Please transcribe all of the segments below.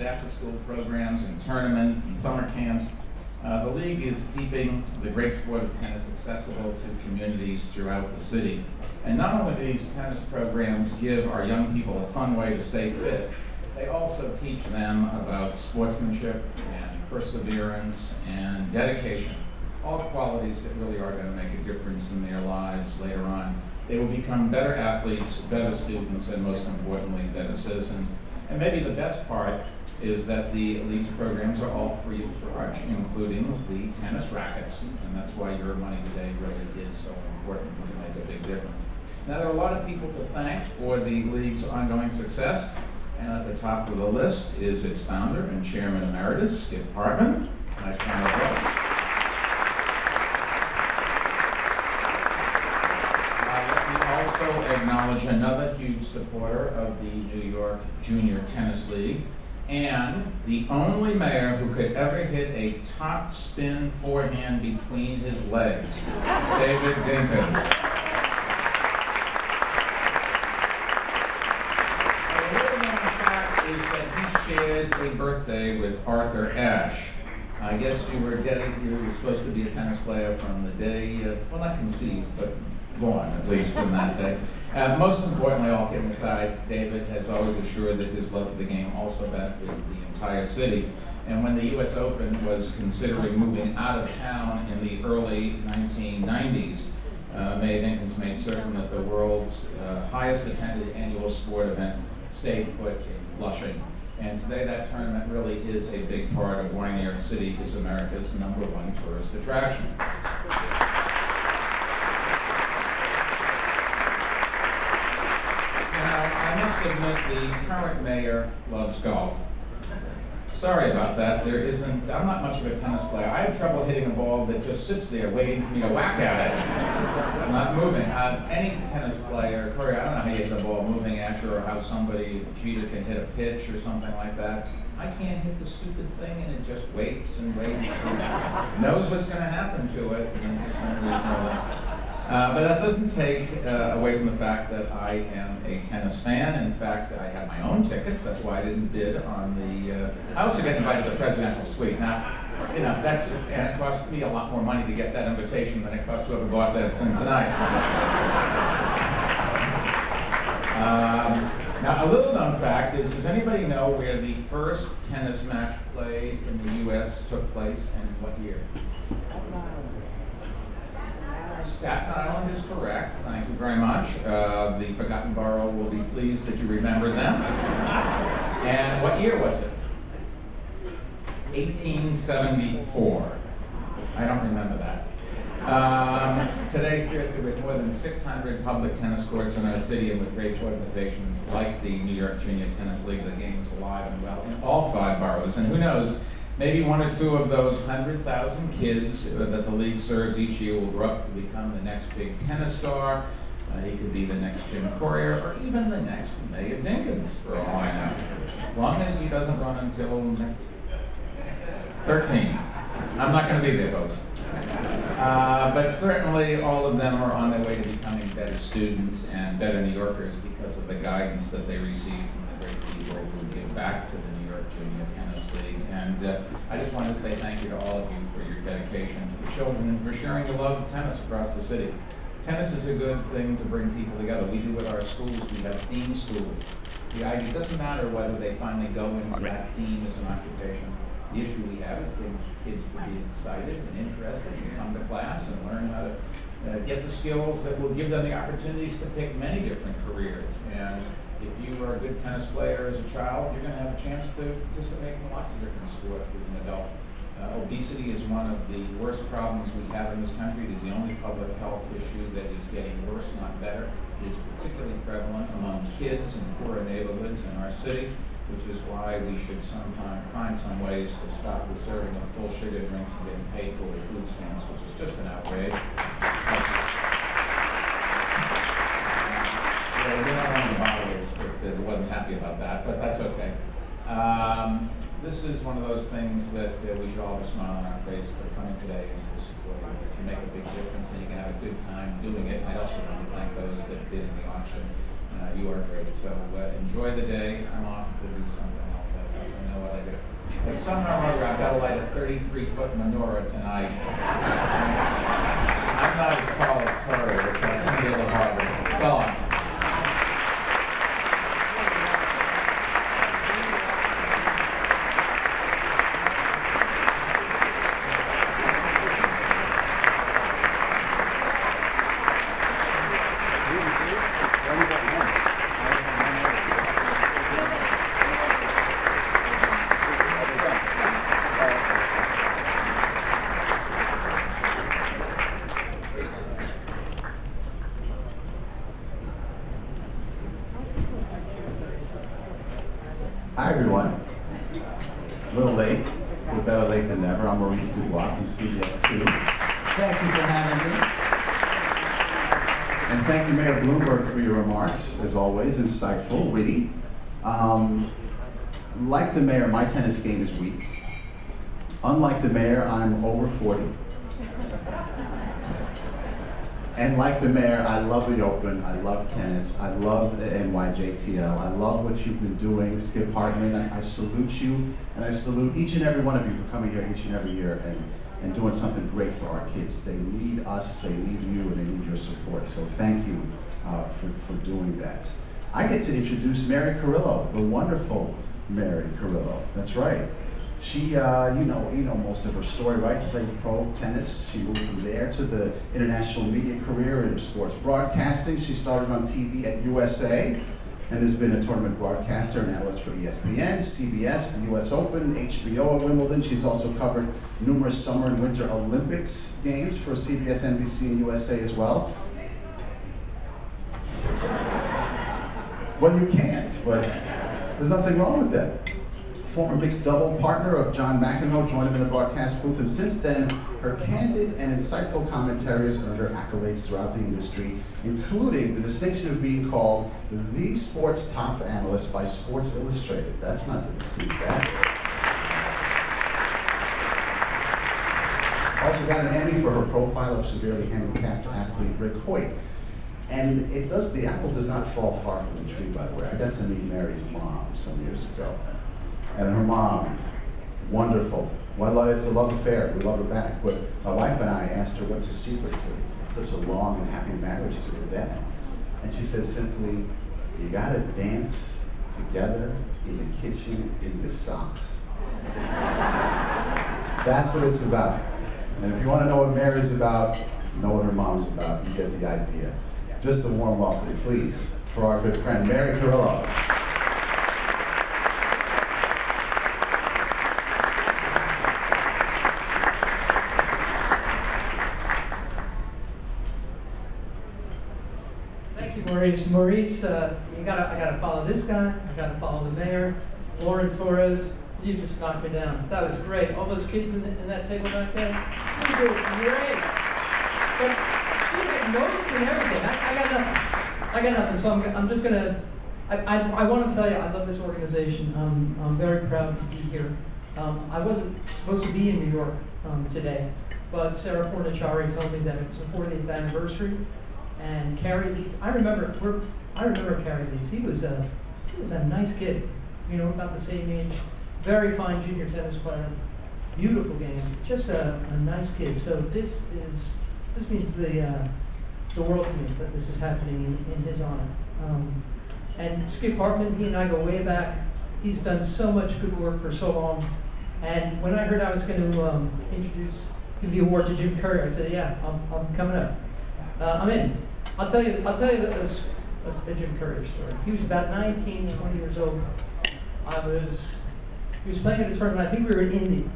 after-school programs and tournaments and summer camps. The league is keeping the great sport of tennis accessible to communities throughout the city. And not only do these tennis programs give our young people a fun way to stay fit, they also teach them about sportsmanship and perseverance and dedication, all qualities that really are going to make a difference in their lives later on. They will become better athletes, better students, and most importantly, better citizens. And maybe the best part is that the elite programs are all free of charge, including the tennis rackets. And that's why your money today really is so important to make a big difference. Now, there are a lot of people to thank for the league's ongoing success. And at the top of the list is its founder and chairman emeritus, Skip Hartman. Nice round of applause. Let me also acknowledge another huge supporter of the New York Junior Tennis League, and the only mayor who could ever hit a top spin forehand between his legs, David Dinkins. A little known fact is that he shares a birthday with Arthur Ashe. I guess you were supposed to be a tennis player from the day, well, not conceived, but born, at least, from that day. Most importantly, all kidding aside, David has always assured that his love for the game also benefited the entire city. And when the U.S. Open was considering moving out of town in the early 1990s, Mayor Dinkins made certain that the world's highest attended annual sport event stayed put in Flushing. And today that tournament really is a big part of why New York City is America's #1 tourist attraction. I must admit the current mayor loves golf. Sorry about that. I'm not much of a tennis player. I have trouble hitting a ball that just sits there waiting for me to whack at it. I'm not moving. Any tennis player, Corey, I don't know how you hit the ball moving at you or how somebody, a cheater, can hit a pitch or something like that. I can't hit the stupid thing and it just waits and waits and knows what's going to happen to it, and for some reason but that doesn't take away from the fact that I am a tennis fan. In fact, I have my own tickets. That's why I didn't bid on the. I also get invited to the presidential suite. Now, and it cost me a lot more money to get that invitation than it cost whoever bought that tonight. Now, a little known fact is, does anybody know where the first tennis match played in the U.S. took place and what year? Staten Island is correct. Thank you very much. The Forgotten Borough will be pleased that you remembered them. And what year was it? 1874. I don't remember that. Today, seriously, with more than 600 public tennis courts in our city and with great organizations like the New York Junior Tennis League, the game is alive and well in all 5 boroughs. And who knows, maybe 1 or 2 of those 100,000 kids that the league serves each year will grow up to become the next big tennis star. He could be the next Jim Courier or even the next Mayor Dinkins, for all I know. As long as he doesn't run until next 13. I'm not going to be there, folks. But certainly all of them are on their way to becoming better students and better New Yorkers because of the guidance that they receive from the great people who give back to the New York Junior Tennis League. And I just wanted to say thank you to all of you for your dedication to the children and for sharing the love of tennis across the city. Tennis is a good thing to bring people together. We do with our schools, we have theme schools. The idea, it doesn't matter whether they finally go into that theme as an occupation. The issue we have is getting kids to be excited and interested and come to class and learn how to get the skills that will give them the opportunities to pick many different careers. And if you are a good tennis player as a child, you're going to have a chance to participate in lots of different sports as an adult. Obesity is one of the worst problems we have in this country. It is the only public health issue that is getting worse, not better. It is particularly prevalent among kids in poorer neighborhoods in our city, which is why we should sometime find some ways to stop the serving of full sugar drinks and getting paid for with food stamps, which is just an outrage. We're not one of the moderators that wasn't happy about that, but that's okay. This is one of those things that we should all have a smile on our face for coming today and for supporting this. You make a big difference and you can have a good time doing it. I'd also want to thank those that did in the auction. You are great. So enjoy the day. I'm off to do something else. I know what I somehow or other I've got to light a 33-foot menorah tonight. I'm not as tall as Carillo, so it's going to be a little harder. So on. Hi everyone. A little late, but better late than never. I'm Maurice Dubois from CBS 2. Thank you for having me. And thank you, Mayor Bloomberg, for your remarks, as always, insightful, witty. Like the mayor, my tennis game is weak. Unlike the mayor, I'm over 40. And like the mayor, I love the Open, I love tennis, I love the NYJTL, I love what you've been doing. Skip Hartman, I salute you, and I salute each and every one of you for coming here each and every year and doing something great for our kids. They need us, they need you, and they need your support. So thank you for doing that. I get to introduce Mary Carillo, the wonderful Mary Carillo. That's right. She, you know most of her story, right? Played pro tennis. She moved from there to the international media career in sports broadcasting. She started on TV at USA and has been a tournament broadcaster and analyst for ESPN, CBS, the US Open, HBO at Wimbledon. She's also covered numerous summer and winter Olympics games for CBS, NBC, and USA as well. Well, you can't, but there's nothing wrong with that. Former mixed double partner of John McEnroe, joined him in the broadcast booth, and since then, her candid and insightful commentary has earned her accolades throughout the industry, including the distinction of being called the sports top analyst by Sports Illustrated. That's not to be sneezed at. Also got an Emmy for her profile of severely handicapped athlete Rick Hoyt. And the apple does not fall far from the tree, by the way. I got to meet Mary's mom some years ago. And her mom, wonderful. Well, it's a love affair. We love her back. But my wife and I asked her, what's the secret to such a long and happy marriage to her dad? And she said simply, you gotta dance together in the kitchen in the socks. That's what it's about. And if you want to know what Mary's about, know what her mom's about, you get the idea. Just a warm welcome, please, for our good friend, Mary Carillo. Maurice, I gotta follow this guy, I gotta follow the mayor, Lauren Torres, you just knocked me down. That was great. All those kids in that table back there, you did great. But you get notes and everything. I got nothing, so I'm just gonna, I want to tell you, I love this organization. I'm very proud to be here. I wasn't supposed to be in New York today, but Sarah Fornachari told me that it was the 40th anniversary. And Carrie, I remember Carrie Leeds. He was a nice kid, you know, about the same age. Very fine junior tennis player, beautiful game, just a nice kid. So this means the world to me that this is happening in his honor. And Skip Hartman, he and I go way back. He's done so much good work for so long. And when I heard I was going to give the award to Jim Curry, I said, yeah, I'm coming up. I'm in. I'll tell you a Jim Curry story. He was about 19, 20 years old. He was playing at a tournament. I think we were in Indy,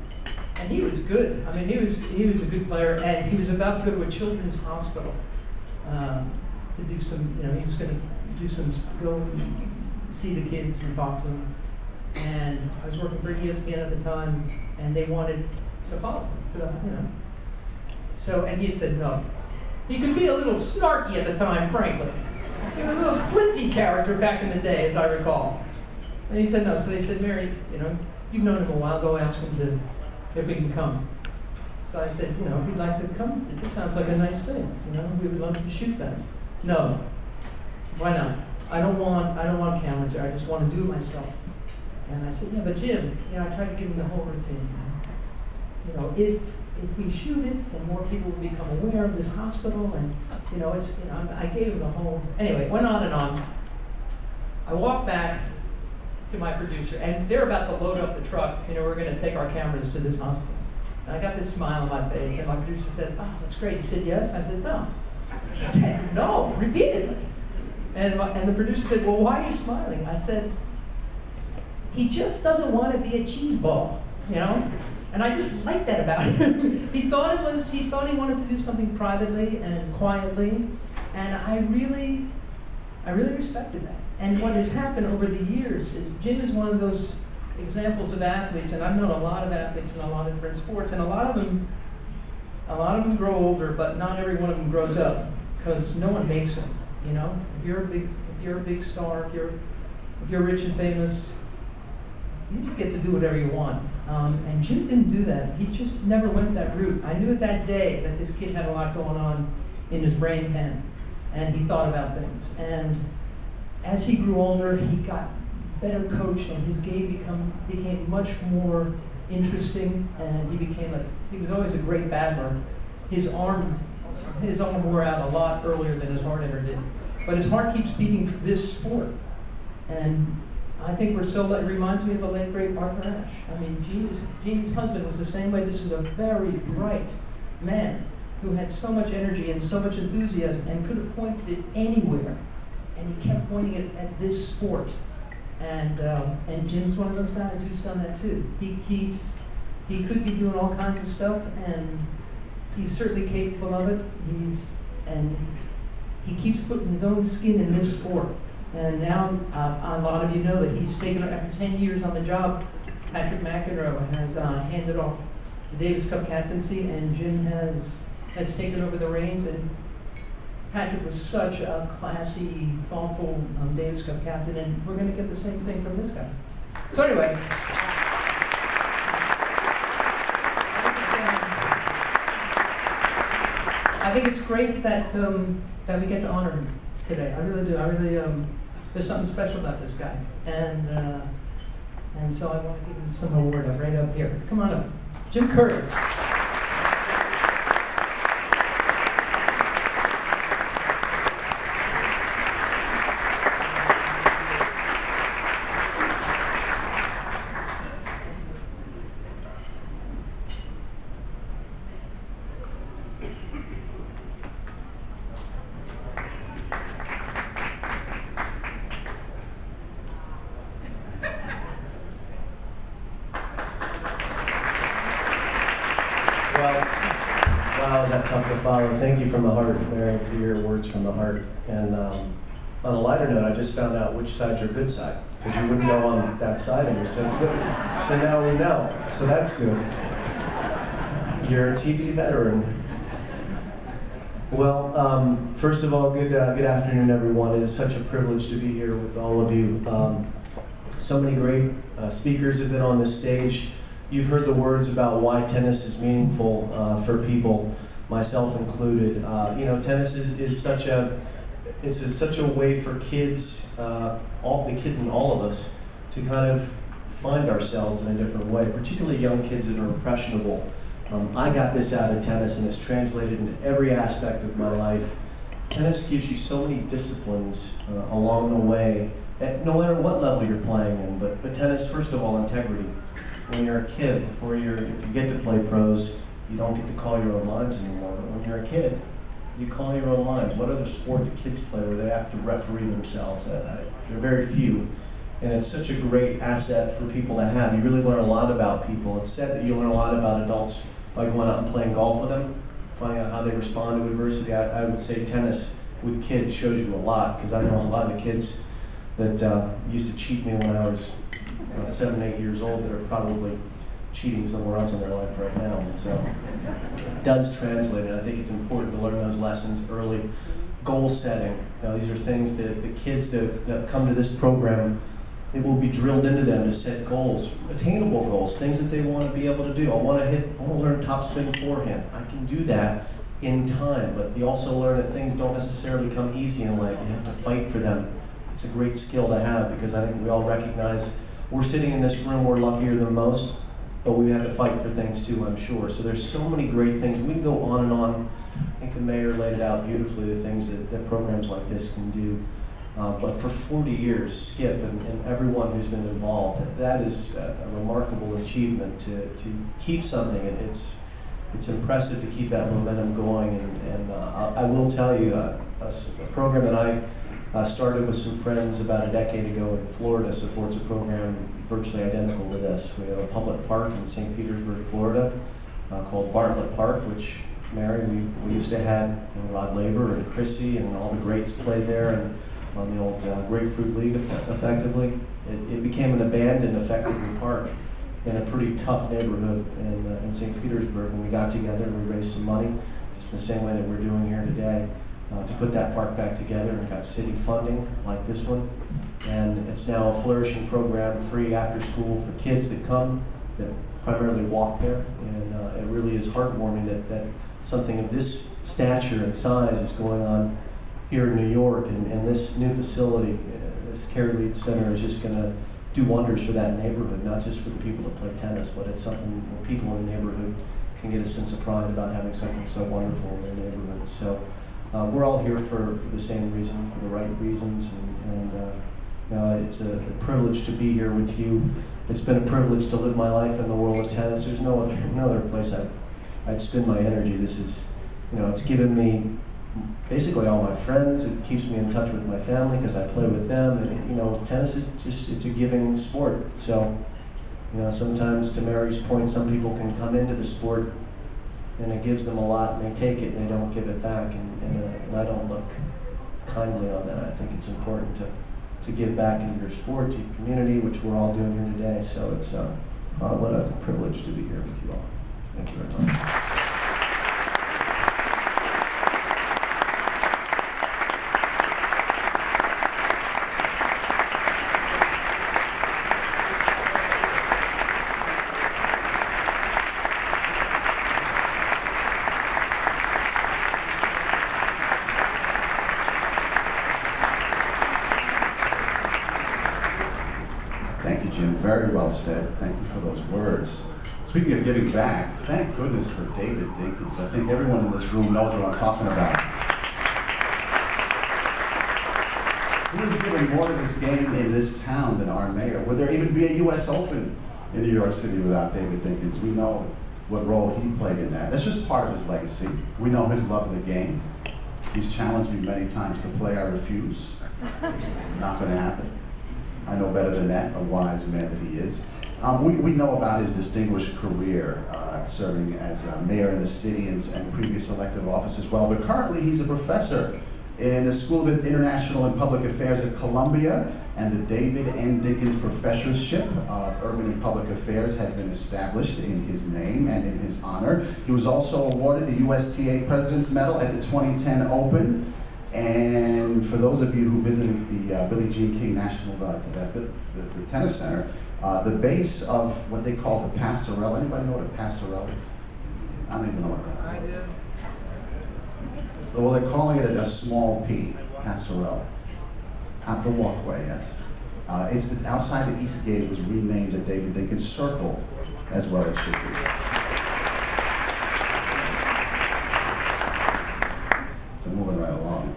and he was good. I mean, he was a good player, and he was about to go to a children's hospital to do some. You know, he was going to go and see the kids and talk to them. And I was working for ESPN at the time, and they wanted to follow him. So, and he had said no. He could be a little snarky at the time, frankly. He was a little flinty character back in the day, as I recall. And he said no. So they said, Mary, you know, you've known him a while. Go ask him if he can come. So I said, you know, if he'd like to come, this sounds like a nice thing. You know, we would love to shoot that. No. Why not? I don't want cameras there. I just want to do it myself. And I said, yeah, but Jim, I tried to give him the whole routine. If we shoot it, then more people will become aware of this hospital, and I gave him the whole. Anyway, it went on and on. I walked back to my producer, and they're about to load up the truck. We're going to take our cameras to this hospital. And I got this smile on my face, and my producer says, "Oh, that's great." He said, "Yes." I said, "No." He said, "No," repeatedly. And the producer said, "Well, why are you smiling?" I said, "He just doesn't want to be a cheese ball, And I just liked that about him. He thought he wanted to do something privately and quietly, and I really respected that. And what has happened over the years is Jim is one of those examples of athletes, and I've known a lot of athletes in a lot of different sports, and a lot of them grow older, but not every one of them grows up, because no one makes them. If you're a big star, if you're rich and famous, you get to do whatever you want. And Jim didn't do that. He just never went that route. I knew that day that this kid had a lot going on in his brain pan, and he thought about things. And as he grew older, he got better coached, and his game became much more interesting, and he was always a great battler. His arm wore out a lot earlier than his heart ever did. But his heart keeps beating for this sport. And I think it reminds me of the late, great Arthur Ashe. I mean, Jeannie's husband was the same way. This was a very bright man who had so much energy and so much enthusiasm and could have pointed it anywhere. And he kept pointing it at this sport. And Jim's one of those guys who's done that too. He could be doing all kinds of stuff, and he's certainly capable of it. He keeps putting his own skin in this sport. And now, a lot of you know that he's taken, after 10 years on the job, Patrick McEnroe has handed off the Davis Cup captaincy, and Jim has taken over the reins. And Patrick was such a classy, thoughtful Davis Cup captain, and we're going to get the same thing from this guy. So anyway, I think it's great that we get to honor him today. I really do. There's something special about this guy, and so I want to give him some award right up here. Come on up, Jim Curry. Wow, is that tough to follow? Thank you from the heart, Mary, for your words from the heart. And on a lighter note, I just found out which side's your good side, because you wouldn't go on that side and you said good. So now we know. So that's good. You're a TV veteran. Well, first of all, good afternoon, everyone. It is such a privilege to be here with all of you. So many great speakers have been on this stage. You've heard the words about why tennis is meaningful for people, myself included. Tennis is such a way for kids, all the kids and all of us, to kind of find ourselves in a different way, particularly young kids that are impressionable. I got this out of tennis, and it's translated into every aspect of my life. Tennis gives you so many disciplines along the way, no matter what level you're playing in. But tennis, first of all, integrity. When you're a kid, if you get to play pros, you don't get to call your own lines anymore. But when you're a kid, you call your own lines. What other sport do kids play where they have to referee themselves? There are very few. And it's such a great asset for people to have. You really learn a lot about people. It's said that you learn a lot about adults by going out and playing golf with them, finding out how they respond to adversity. I would say tennis with kids shows you a lot, because I know a lot of the kids that used to cheat me when I was 7, 8 years old that are probably cheating somewhere else in their life right now. And so it does translate, and I think it's important to learn those lessons early. Goal setting. Now, these are things that the kids that come to this program, it will be drilled into them to set goals, attainable goals, things that they want to be able to do. I want to learn topspin forehand. I can do that in time, but you also learn that things don't necessarily come easy in life. You have to fight for them. It's a great skill to have, because I think we all recognize we're sitting in this room, we're luckier than most, but we had to fight for things too, I'm sure. So there's so many great things. We can go on and on. I think the mayor laid it out beautifully, the things that programs like this can do. But for 40 years, Skip and everyone who's been involved, that is a remarkable achievement to keep something. It's impressive to keep that momentum going. And I will tell you, a program that I started with some friends about a decade ago in Florida supports a program virtually identical to this. We have a public park in St. Petersburg, Florida, called Bartlett Park, which, Mary, we used to have Rod Laver and Chrissy and all the greats played there, and on the old Grapefruit League, effectively. It became an abandoned, effectively, park in a pretty tough neighborhood in St. Petersburg, and we got together and we raised some money, just the same way that we're doing here today, to put that park back together, and got city funding like this one. And it's now a flourishing program, free after school for kids that come, that primarily walk there, and it really is heartwarming that something of this stature and size is going on here in New York, and this new facility, this Carillo Center, is just going to do wonders for that neighborhood, not just for the people that play tennis, but it's something where people in the neighborhood can get a sense of pride about having something so wonderful in their neighborhood. So we're all here for the same reason, for the right reasons, and it's a privilege to be here with you. It's been a privilege to live my life in the world of tennis. There's no other place I'd spend my energy. This is, it's given me basically all my friends. It keeps me in touch with my family because I play with them. And tennis is it's a giving sport. So, sometimes to Mary's point, some people can come into the sport and it gives them a lot, and they take it and they don't give it back. And I don't look kindly on that. I think it's important to give back into your sport, to your community, which we're all doing here today. So it's what a privilege to be here with you all. Thank you very much. Thank you, Jim. Very well said. Thank you for those words. Speaking of giving back, thank goodness for David Dinkins. I think everyone in this room knows what I'm talking about. Who is giving more to this game in this town than our mayor? Would there even be a U.S. Open in New York City without David Dinkins? We know what role he played in that. That's just part of his legacy. We know his love of the game. He's challenged me many times to play. I refuse. Not going to happen. I know better than that, a wise man that he is. We know about his distinguished career serving as mayor in the city and previous elective office as well, but currently he's a professor in the School of International and Public Affairs at Columbia, and the David N. Dinkins Professorship of Urban and Public Affairs has been established in his name and in his honor. He was also awarded the USTA President's Medal at the 2010 Open. And for those of you who visited the Billie Jean King National the Tennis Center, the base of what they call the passerelle. Anybody know what a passerelle is? I don't even know what that is. I do. Well, they're calling it a small P, passerelle. At the walkway, yes. It's outside the East Gate. It was renamed the David Dinkins Circle, as well it should be. So moving right along.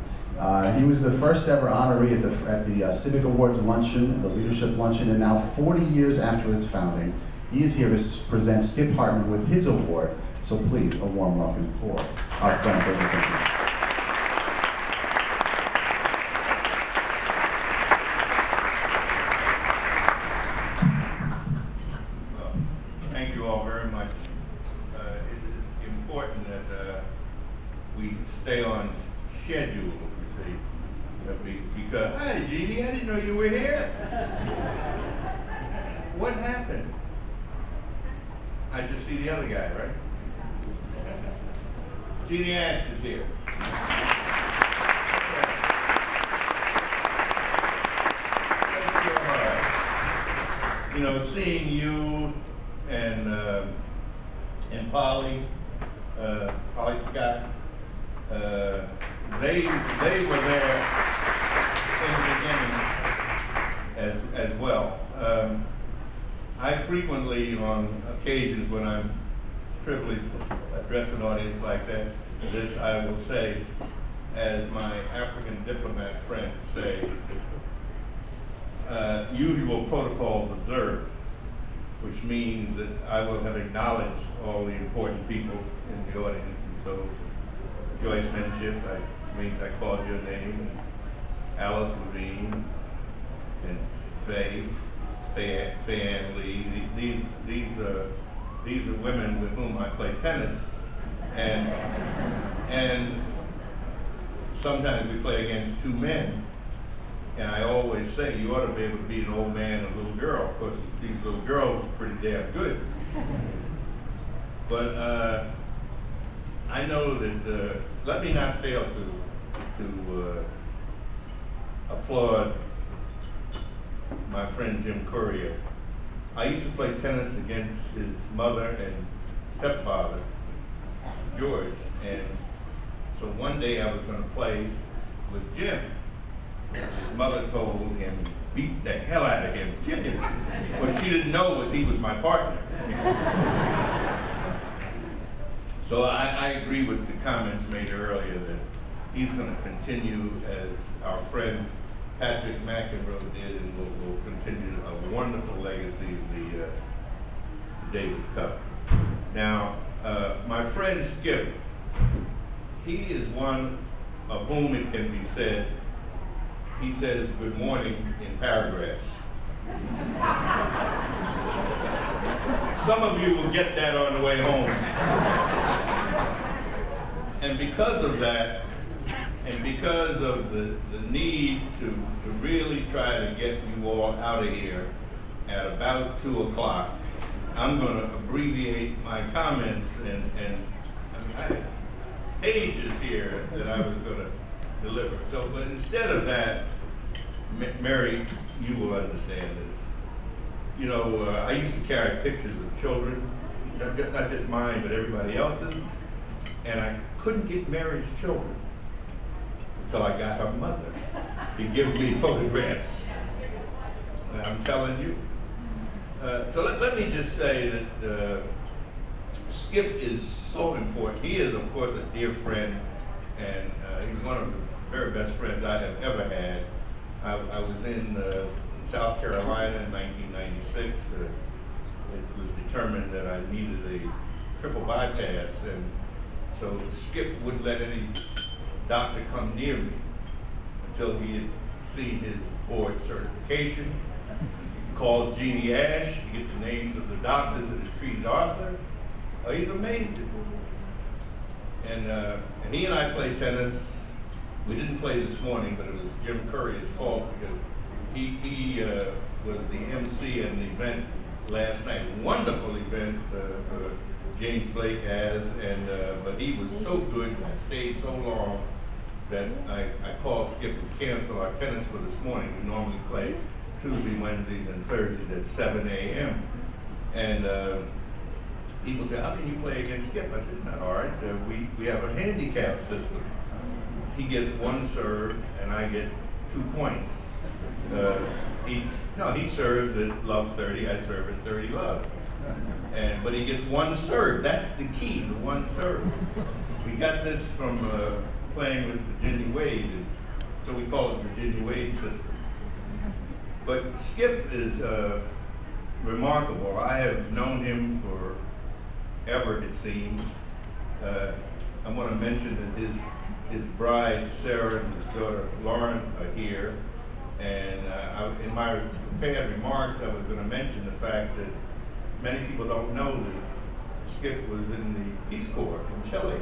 He was the first ever honoree at the Civic Awards Luncheon, the Leadership Luncheon, and now 40 years after its founding, he is here to present Skip Hartman with his award. So please, a warm welcome for our friend David Dinkins. Thank you all very much. It is important that we stay on schedule, you see, because, hi, Jeannie, I didn't know you were here. What happened? I just see the other guy, right? Jeannie Ash is here. You know, seeing you and Polly Scott, they were there in the beginning as well. frequently, on occasions when I'm privileged to address an audience like that, this I will say, as my African diplomat friends say, usual protocols observed, which means that I will have acknowledged all the important people in the audience. And so, Joyce Minship, I called your name, and Alice Levine, and Faye Ann Lee. These are women with whom I play tennis, and sometimes we play against two men. And I always say, you ought to be able to beat an old man and a little girl, because these little girls are pretty damn good. But I know that, let me not fail to applaud my friend Jim Courier. I used to play tennis against his mother and stepfather, George, and so one day I was going to play with Jim. His mother told him, beat the hell out of him, kill him. What she didn't know was he was my partner. So I agree with the comments made earlier that he's going to continue as our friend Patrick McEnroe did, and will continue a wonderful legacy of the Davis Cup. Now, my friend Skip, he is one of whom it can be said, he says good morning in paragraphs. Some of you will get that on the way home. And because of that, and because of the need to really try to get you all out of here at about 2 o'clock, I'm going to abbreviate my comments, and I have pages here that I was going to deliver. So, but instead of that, Mary, you will understand this. You know, I used to carry pictures of children, not just mine, but everybody else's, and I couldn't get Mary's children until I got her mother to give me photographs. And I'm telling you. So let me just say that Skip is so important. He is, of course, a dear friend, and he's one of the very best friends I have ever had. I was in South Carolina in 1996. It was determined that I needed a triple bypass, and so Skip wouldn't let any doctor come near me until he had seen his board certification. He called Jeannie Ash to get the names of the doctors that had treated Arthur. He's amazing. And he and I played tennis. We didn't play this morning, but it was Jim Courier's fault because he was the MC in the event last night. Wonderful event James Blake has, and but he was so good and I stayed so long that I called Skip to cancel our tennis for this morning. We normally play Tuesday, Wednesdays, and Thursdays at 7 a.m. And people say, how can you play against Skip? I said, it's not hard. We have a handicap system. He gets one serve, and I get 2 points. He serves at love 30, I serve at 30 love. But he gets one serve. That's the key, the one serve. We got this from playing with Virginia Wade, and so we call it Virginia Wade system. But Skip is remarkable. I have known him forever, it seems. I want to mention that his bride, Sarah, and his daughter, Lauren, are here. And in my prepared remarks, I was going to mention the fact that many people don't know that Skip was in the Peace Corps in Chile.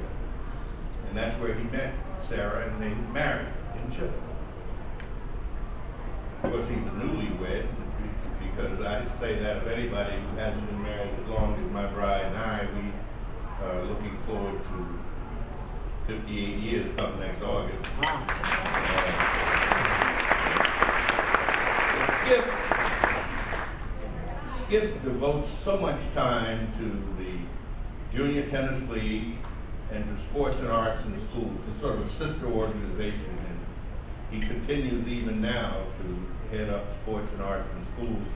And that's where he met Sarah, and they married in Chile. Of course, he's a newlywed, because I say that of anybody who hasn't been married as long as my bride and I, we are looking forward to 58 years come next August. Skip devotes so much time to the Junior Tennis League and to sports and arts in the schools. It's sort of a sister organization, and he continues even now to head up sports and arts in schools.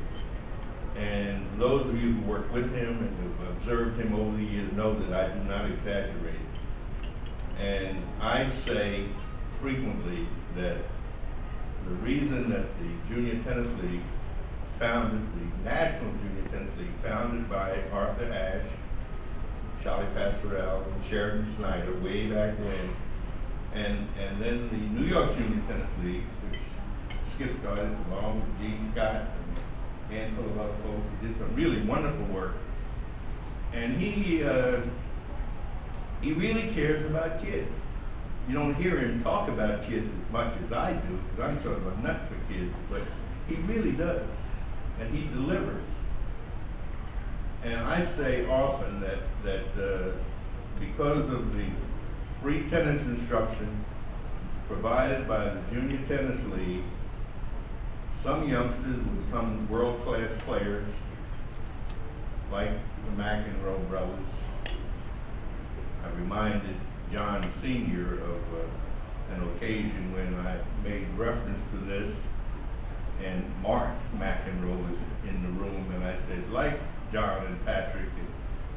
And those of you who work with him and have observed him over the years know that I do not exaggerate. And I say frequently that the reason that the Junior Tennis League founded, the National Junior Tennis League, founded by Arthur Ashe, Charlie Pastorell, and Sheridan Snyder way back when, and then the New York Junior Tennis League, which Skip started along with Gene Scott and a handful of other folks. He did some really wonderful work. And he really cares about kids. You don't hear him talk about kids as much as I do, because I'm sort of a nut for kids, but he really does, and he delivers. And I say often that because of the free tennis instruction provided by the Junior Tennis League, some youngsters will become world-class players, like the McEnroe brothers. I reminded John Sr. of an occasion when I made reference to this, and Mark McEnroe was in the room, and I said, like John and Patrick, and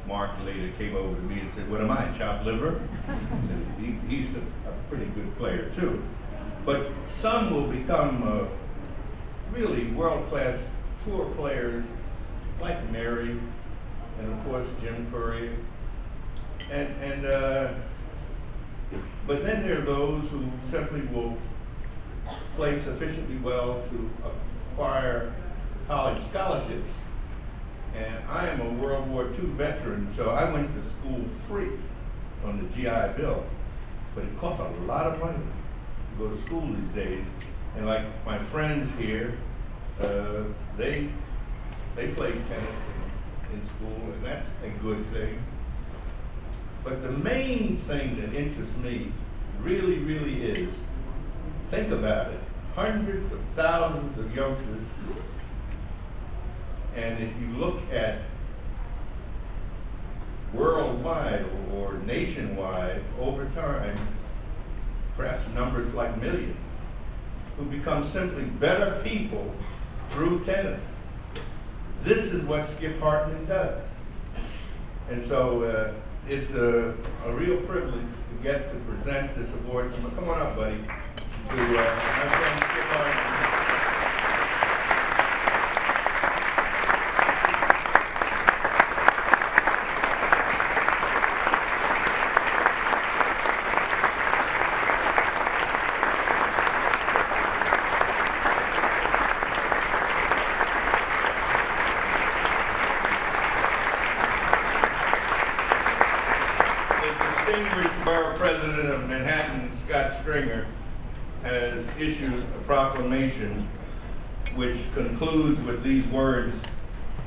Mark later came over to me and said, what am I, chopped liver? He's a pretty good player too. But some will become really world-class tour players, like Mary, and of course Jim Courier. But then there are those who simply will play sufficiently well to acquire college scholarships. And I am a World War II veteran, so I went to school free on the GI Bill. But it costs a lot of money to go to school these days. And like my friends here, they play tennis in school, and that's a good thing. But the main thing that interests me really, really is, think about it, hundreds of thousands of youngsters, and if you look at worldwide or nationwide over time, perhaps numbers like millions, who become simply better people through tennis. This is what Skip Hartman does. And so it's a real privilege to get to present this award. Come on up, buddy. To my friend Skip Hartman. President of Manhattan, Scott Stringer, has issued a proclamation which concludes with these words: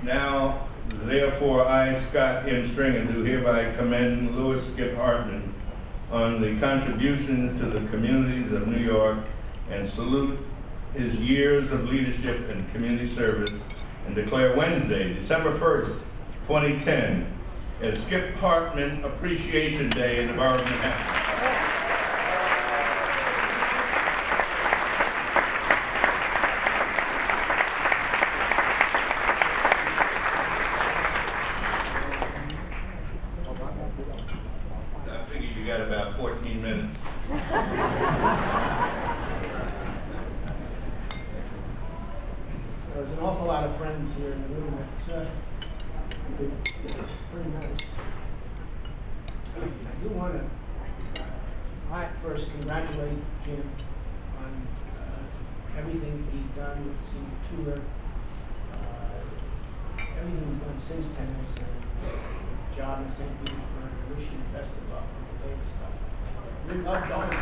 now, therefore, I, Scott M. Stringer, do hereby commend Louis Skip Hartman on the contributions to the communities of New York and salute his years of leadership and community service, and declare Wednesday, December 1st, 2010, as Skip Hartman Appreciation Day in the borough of Manhattan. I figure you got about 14 minutes. There's an awful lot of friends here in the room. It's pretty nice. I do want to first congratulate Jim on everything he's done with Senior Tour, everything he's done since tennis, and the job in St. Petersburg. I wish you the best of luck on the Davis stuff. We love going.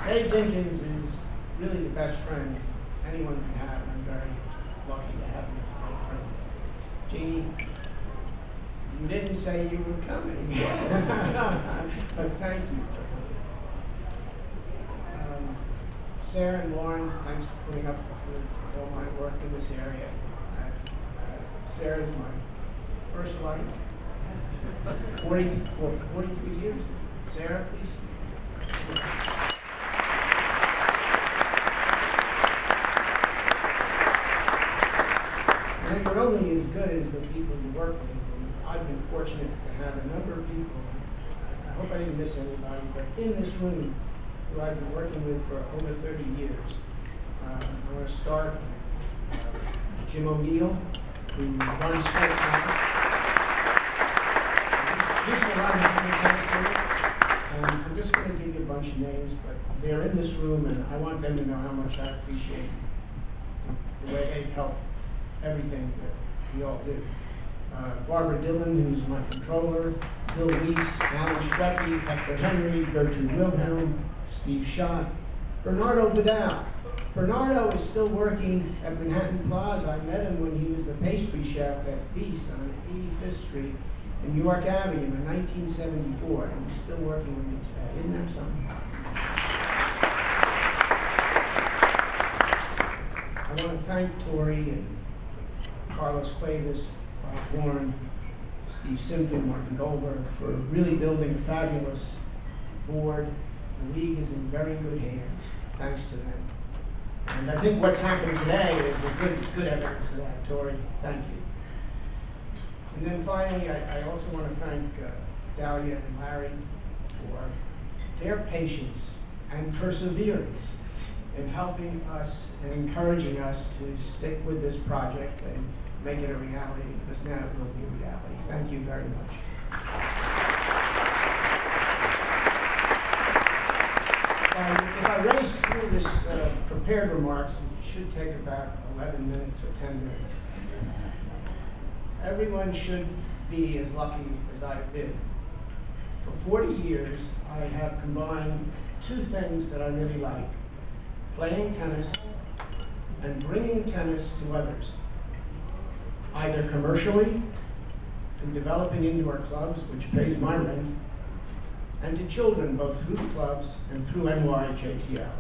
Dave Dinkins is really the best friend anyone can have, and I'm very lucky to have him as a great friend. Jeannie, you didn't say you were coming, but thank you for coming. Sarah and Lauren, thanks for putting up with all my work in this area. Sarah's my first wife, 43 years. Sarah, please. know, you're only as good as the people you work with. And I've been fortunate to have a number of people, I hope I didn't miss anybody, but in this room who I've been working with for over 30 years. I want to start with Jim O'Neill, who runs sports now. Used to run the tennis tournament. I'm just going to give you a bunch of names, but they're in this room, and I want them to know how much I appreciate the way they've helped everything that we all do. Barbara Dillon, who's my controller, Bill Weiss, Alan Strecky, Hector Henry, Gertrude Wilhelm, Steve Schott, Bernardo Vidal. Bernardo is still working at Manhattan Plaza. I met him when he was the pastry chef at Beast on 85th Street and York Avenue in 1974, and he's still working with me today. Isn't that something? I want to thank Tori and Carlos Cuevas, Bob Warren, Steve Simpson, Martin Goldberg for really building a fabulous board. The league is in very good hands, thanks to them. And I think what's happened today is a good evidence of that, Tori. Thank you. And then finally, I also want to thank Dahlia and Larry for their patience and perseverance in helping us and encouraging us to stick with this project and make it a reality, because now it will be a reality. Thank you very much. If I race through this prepared remarks, it should take about 11 minutes or 10 minutes. Everyone should be as lucky as I've been. For 40 years, I have combined two things that I really like: playing tennis and bringing tennis to others, either commercially, through developing indoor clubs, which pays my rent, and to children, both through clubs and through NYJTL.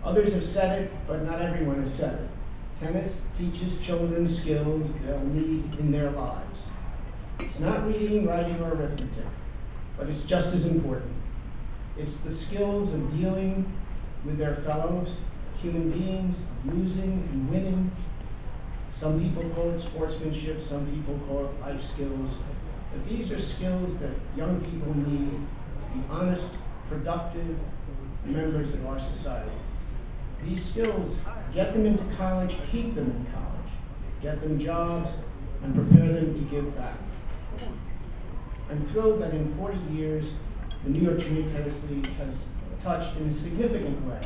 Others have said it, but not everyone has said it. Tennis teaches children skills they'll need in their lives. It's not reading, writing, or arithmetic, but it's just as important. It's the skills of dealing with their fellows, human beings, of losing and winning. Some people call it sportsmanship, some people call it life skills. But these are skills that young people need to be honest, productive members of our society. These skills get them into college, keep them in college, get them jobs, and prepare them to give back. I'm thrilled that in 40 years, the New York Junior Tennis League has touched in a significant way